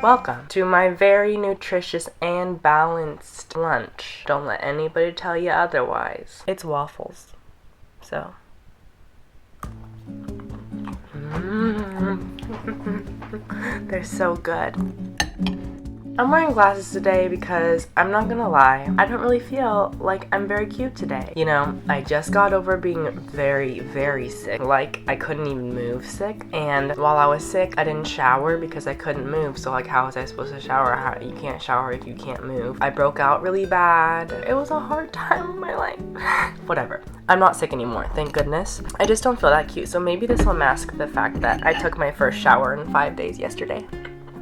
Welcome to my very nutritious and balanced lunch. Don't let anybody tell you otherwise. It's waffles. So. They're so good. I'm wearing glasses today because I'm not gonna lie, I don't really feel like I'm very cute today. You know, I just got over being very, very sick. Like, I couldn't even move sick. And while I was sick, I didn't shower because I couldn't move. So like, how was I supposed to shower? You can't shower if you can't move. I broke out really bad. It was a hard time in my life. Whatever. I'm not sick anymore, thank goodness. I just don't feel that cute. So maybe this will mask the fact that I took my first shower in 5 days yesterday.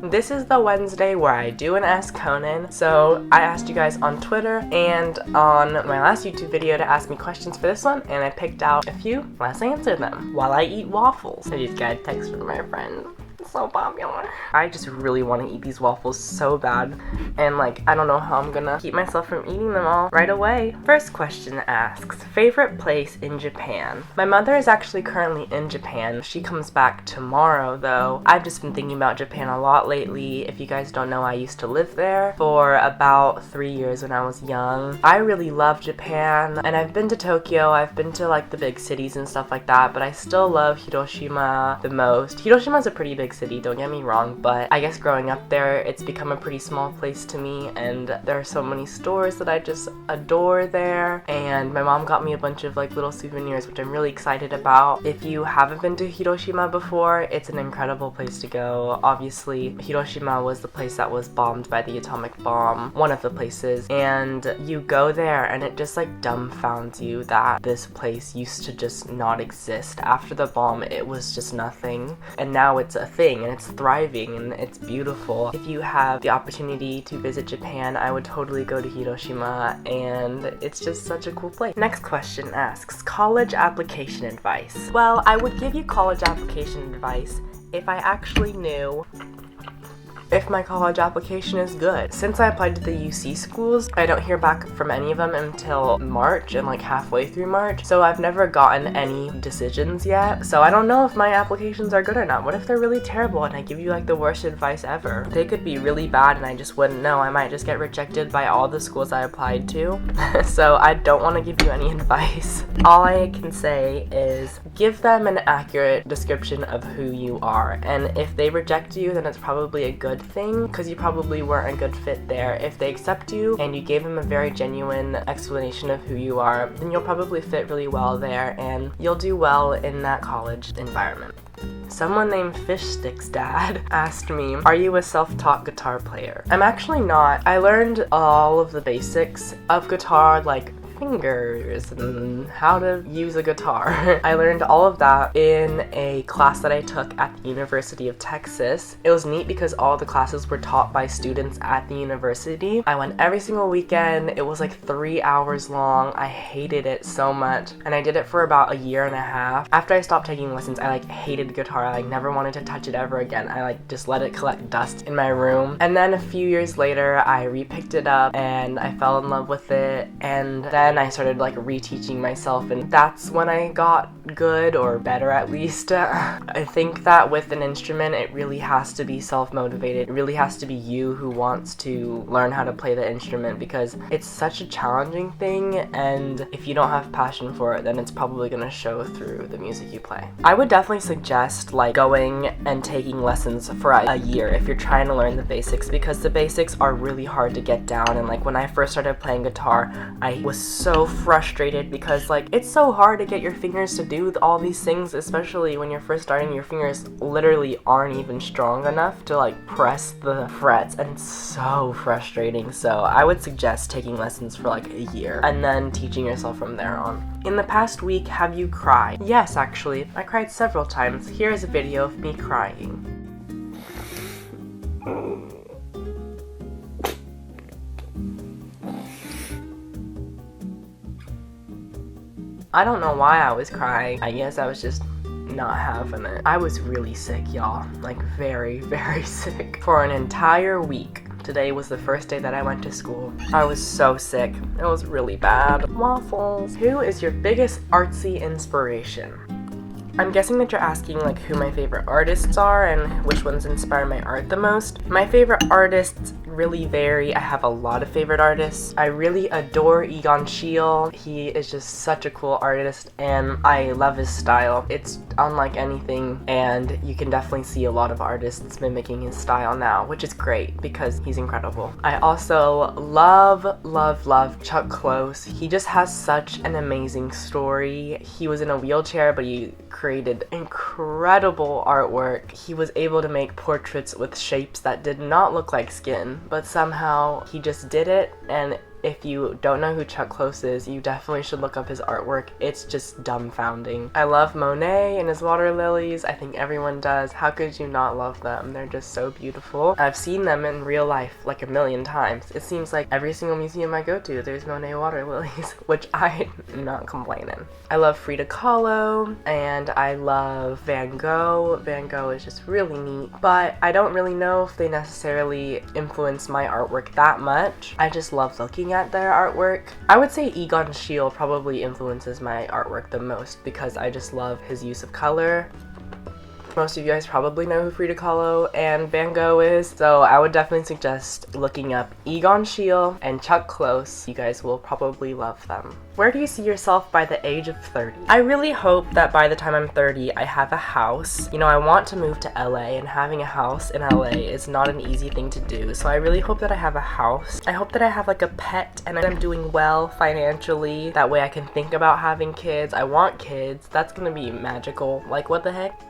This is the Wednesday where I do an Ask Conan. So I asked you guys on Twitter and on my last YouTube video to ask me questions for this one, and I picked out a few. Let's answer them while I eat waffles. I just got a text from my friend. It's so popular. I just really want to eat these waffles so bad, and like, I don't know how I'm gonna keep myself from eating them all right away. First question asks, favorite place in Japan? My mother is actually currently in Japan. She comes back tomorrow though. I've just been thinking about Japan a lot lately. If you guys don't know, I used to live there for about 3 years when I was young. I really love Japan, and I've been to Tokyo. I've been to like the big cities and stuff like that, but I still love Hiroshima the most. Hiroshima's a pretty big city, don't get me wrong, but I guess growing up there, it's become a pretty small place to me, and there are so many stores that I just adore there, and my mom got me a bunch of like little souvenirs, which I'm really excited about. If you haven't been to Hiroshima before, it's an incredible place to go. Obviously, Hiroshima was the place that was bombed by the atomic bomb, one of the places, and you go there and it just like dumbfounds you that this place used to just not exist. After the bomb, it was just nothing, and now it's a thing and it's thriving and it's beautiful. If you have the opportunity to visit Japan, I would totally go to Hiroshima, and it's just such a cool place. Next question asks, college application advice. Well, I would give you college application advice if I actually knew if my college application is good. Since I applied to the UC schools, I don't hear back from any of them until March, and like halfway through March, so I've never gotten any decisions yet. So I don't know if my applications are good or not. What if they're really terrible and I give you like the worst advice ever? They could be really bad and I just wouldn't know. I might just get rejected by all the schools I applied to. So I don't want to give you any advice. All I can say is give them an accurate description of who you are, and if they reject you, then it's probably a good thing, because you probably weren't a good fit there. If they accept you and you gave them a very genuine explanation of who you are, then you'll probably fit really well there and you'll do well in that college environment. Someone named Fishstick's dad asked me, are you a self-taught guitar player? I'm actually not. I learned all of the basics of guitar, like fingers and how to use a guitar. I learned all of that in a class that I took at the University of Texas. It was neat because all the classes were taught by students at the university. I went every single weekend. It was like 3 hours long. I hated it so much, and I did it for about a year and a half. After I stopped taking lessons, I like hated guitar. I like never wanted to touch it ever again. I like just let it collect dust in my room. And then a few years later, I re-picked it up and I fell in love with it, and then I started like reteaching myself, and that's when I got good, or better at least. I think that with an instrument, it really has to be self-motivated. It really has to be you who wants to learn how to play the instrument, because it's such a challenging thing, and if you don't have passion for it, then it's probably going to show through the music you play. I would definitely suggest like going and taking lessons for a year if you're trying to learn the basics, because the basics are really hard to get down. And like when I first started playing guitar, I was so frustrated because like it's so hard to get your fingers to do all these things, especially when you're first starting. Your fingers literally aren't even strong enough to like press the frets, and it's so frustrating. So I would suggest taking lessons for like a year and then teaching yourself from there on. In the past week, have you cried? Yes, actually, I cried several times. Here is a video of me crying. I don't know why I was crying. I guess I was just not having it. I was really sick, y'all. Like very, very sick for an entire week. Today was the first day that I went to school. I was so sick. It was really bad. Waffles. Who is your biggest artsy inspiration? I'm guessing that you're asking like who my favorite artists are and which ones inspire my art the most. My favorite artists really vary. I have a lot of favorite artists. I really adore Egon Schiele. He is just such a cool artist and I love his style. It's unlike anything, and you can definitely see a lot of artists mimicking his style now, which is great because he's incredible. I also love Chuck Close. He just has such an amazing story. He was in a wheelchair, but he created incredible artwork. He was able to make portraits with shapes that did not look like skin, but somehow he just did it. And if you don't know who Chuck Close is, you definitely should look up his artwork. It's just dumbfounding. I love Monet and his water lilies. I think everyone does. How could you not love them? They're just so beautiful. I've seen them in real life like a million times. It seems like every single museum I go to, there's Monet water lilies, which I'm not complaining. I love Frida Kahlo and I love Van Gogh. Van Gogh is just really neat, but I don't really know if they necessarily influence my artwork that much. I just love looking at their artwork. I would say Egon Schiele probably influences my artwork the most because I just love his use of color. Most of you guys probably know who Frida Kahlo and Van Gogh is, so I would definitely suggest looking up Egon Schiele and Chuck Close. You guys will probably love them. Where do you see yourself by the age of 30? I really hope that by the time I'm 30, I have a house. You know, I want to move to LA, and having a house in LA is not an easy thing to do, so I really hope that I have a house. I hope that I have like a pet and I'm doing well financially. That way I can think about having kids. I want kids. That's gonna be magical. Like, what the heck?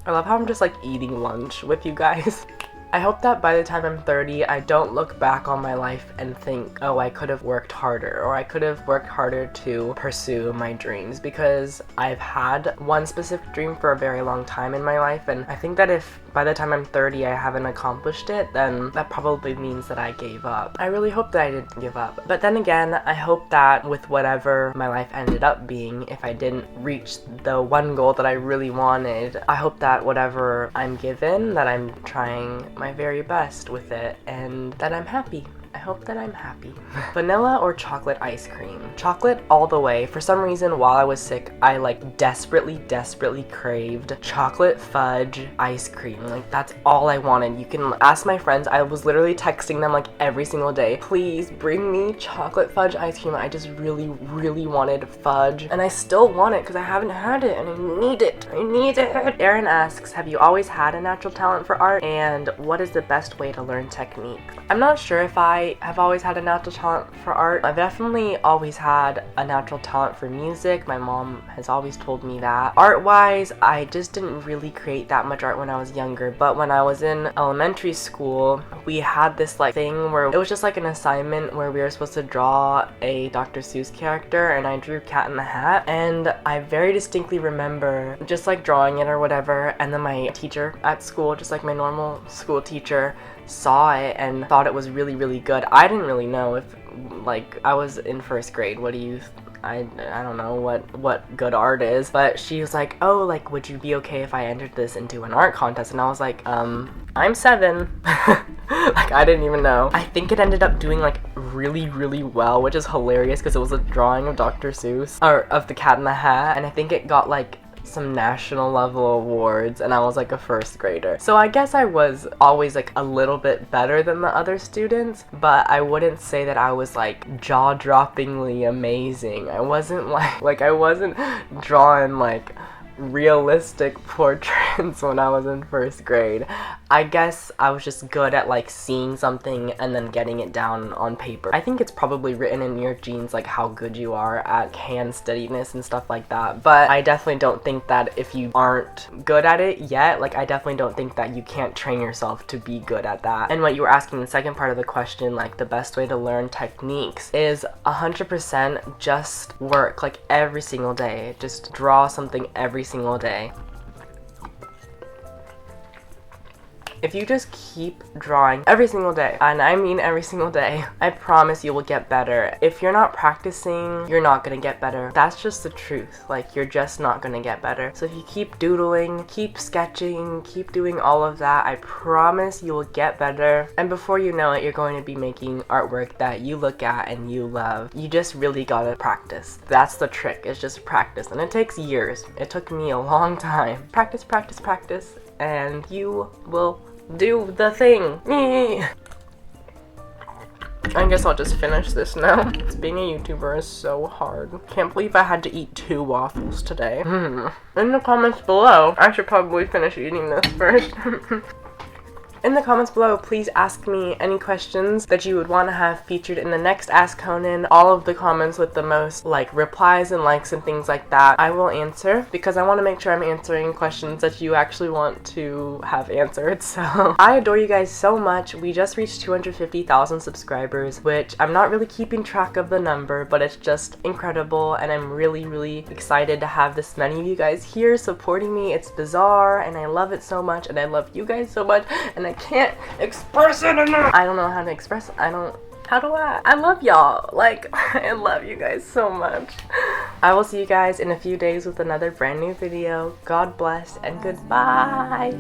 I love how I'm just like eating lunch with you guys. I hope that by the time I'm 30, I don't look back on my life and think, oh, I could have worked harder, or I could have worked harder to pursue my dreams, because I've had one specific dream for a very long time in my life, and I think that if by the time I'm 30 I haven't accomplished it, then that probably means that I gave up. I really hope that I didn't give up. But then again, I hope that with whatever my life ended up being, if I didn't reach the one goal that I really wanted, I hope that whatever I'm given, that I'm trying my very best with it and that I'm happy. I hope that I'm happy. Vanilla or chocolate ice cream? Chocolate all the way. For some reason, while I was sick, I like desperately craved chocolate fudge ice cream. Like, that's all I wanted. You can ask my friends. I was literally texting them like every single day, please bring me chocolate fudge ice cream. I just really wanted fudge, and I still want it because I haven't had it and I need it. I need it. Aaron asks, have you always had a natural talent for art, and what is the best way to learn technique? I'm not sure if I have always had a natural talent for art. I've definitely always had a natural talent for music. My mom has always told me that. Art-wise, I just didn't really create that much art when I was younger, but when I was in elementary school, we had this like thing where it was just like an assignment where we were supposed to draw a Dr. Seuss character, and I drew Cat in the Hat, and I very distinctly remember just like drawing it or whatever, and then my teacher at school, just like my normal school teacher, saw it and thought it was really good. I didn't really know if, like, I was in first grade. What do you I don't know what good art is, but she was like, oh, like, would you be okay if I entered this into an art contest? And I was like, I'm 7. Like, I didn't even know. I think it ended up doing like really well, which is hilarious because it was a drawing of Dr. Seuss, or of the Cat in the Hat, and I think it got like some national level awards, and I was like a first grader. So I guess I was always like a little bit better than the other students, but I wouldn't say that I was like jaw-droppingly amazing. I wasn't like I wasn't drawing like realistic portraits when I was in first grade. I guess I was just good at like seeing something and then getting it down on paper. I think it's probably written in your genes like how good you are at hand steadiness and stuff like that, but I definitely don't think that if you aren't good at it yet, like I definitely don't think that you can't train yourself to be good at that. And what you were asking in the second part of the question, like the best way to learn techniques, is 100% just work like every single day. Just draw something every single day. If you just keep drawing every single day, and I mean every single day, I promise you will get better. If you're not practicing, you're not gonna get better. That's just the truth. Like, you're just not gonna get better. So if you keep doodling, keep sketching, keep doing all of that, I promise you will get better. And before you know it, you're going to be making artwork that you look at and you love. You just really gotta practice. That's the trick, is just practice. And it takes years. It took me a long time. Practice, practice, practice, and you will do the thing. I guess I'll just finish this now. Being a YouTuber is so hard. Can't believe I had to eat 2 waffles today. In the comments below, I should probably finish eating this first. In the comments below, please ask me any questions that you would want to have featured in the next Ask Conan. All of the comments with the most like replies and likes and things like that, I will answer, because I want to make sure I'm answering questions that you actually want to have answered. So I adore you guys so much. We just reached 250,000 subscribers, which I'm not really keeping track of the number, but it's just incredible, and I'm really excited to have this many of you guys here supporting me. It's bizarre, and I love it so much, and I love you guys so much, and I can't express it enough. I don't know how to express it. How do I? I love y'all. Like, I love you guys so much. I will see you guys in a few days with another brand new video. God bless and goodbye.